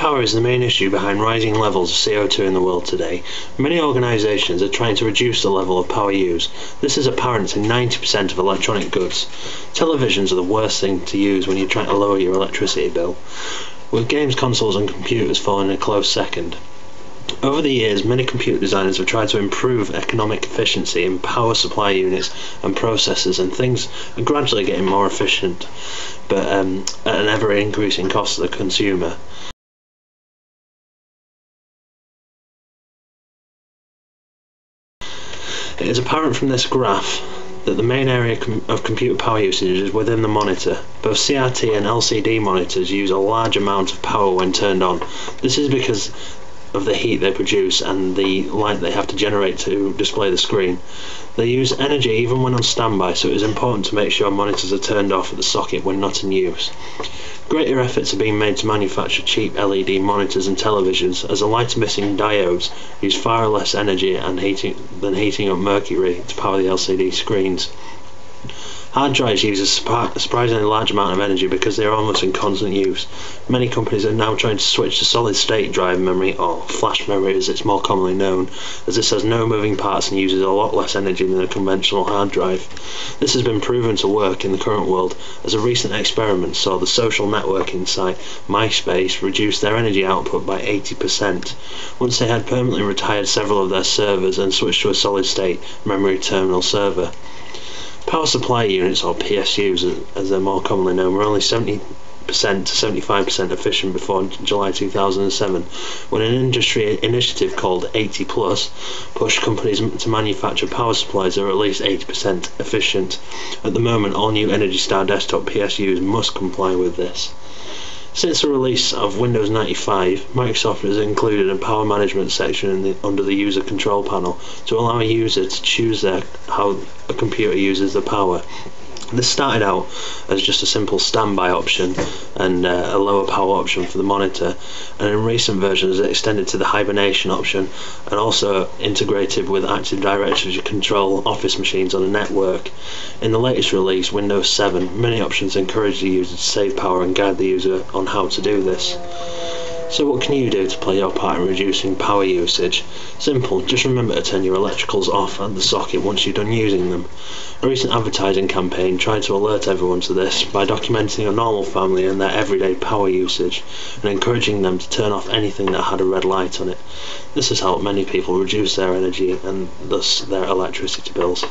Power is the main issue behind rising levels of CO2 in the world today. Many organisations are trying to reduce the level of power used. This is apparent in 90% of electronic goods. Televisions are the worst thing to use when you're trying to lower your electricity bill, with games consoles and computers following a close second. Over the years, many computer designers have tried to improve economic efficiency in power supply units and processors, and things are gradually getting more efficient, but at an ever-increasing cost to the consumer. It is apparent from this graph that the main area of computer power usage is within the monitor. Both CRT and LCD monitors use a large amount of power when turned on. This is because of the heat they produce and the light they have to generate to display the screen. They use energy even when on standby, so it is important to make sure monitors are turned off at the socket when not in use. Greater efforts are being made to manufacture cheap LED monitors and televisions, as the light-emitting diodes use far less energy than heating up mercury to power the LCD screens. Hard drives use a surprisingly large amount of energy because they are almost in constant use. Many companies are now trying to switch to solid-state drive memory, or flash memory as it's more commonly known, as this has no moving parts and uses a lot less energy than a conventional hard drive. This has been proven to work in the current world, as a recent experiment saw the social networking site MySpace reduce their energy output by 80% once they had permanently retired several of their servers and switched to a solid-state memory terminal server. Power supply units, or PSUs as they're more commonly known, were only 70% to 75% efficient before July 2007, when an industry initiative called 80 Plus pushed companies to manufacture power supplies that are at least 80% efficient. At the moment, all new Energy Star desktop PSUs must comply with this. Since the release of Windows 95, Microsoft has included a power management section under the user control panel to allow a user to choose how a computer uses the power. This started out as just a simple standby option and a lower power option for the monitor, and in recent versions it extended to the hibernation option and also integrated with Active Directory to control office machines on a network. In the latest release, Windows 7, many options encourage the user to save power and guide the user on how to do this. So what can you do to play your part in reducing power usage? Simple, just remember to turn your electricals off at the socket once you're done using them. A recent advertising campaign tried to alert everyone to this by documenting a normal family and their everyday power usage and encouraging them to turn off anything that had a red light on it. This has helped many people reduce their energy and thus their electricity bills.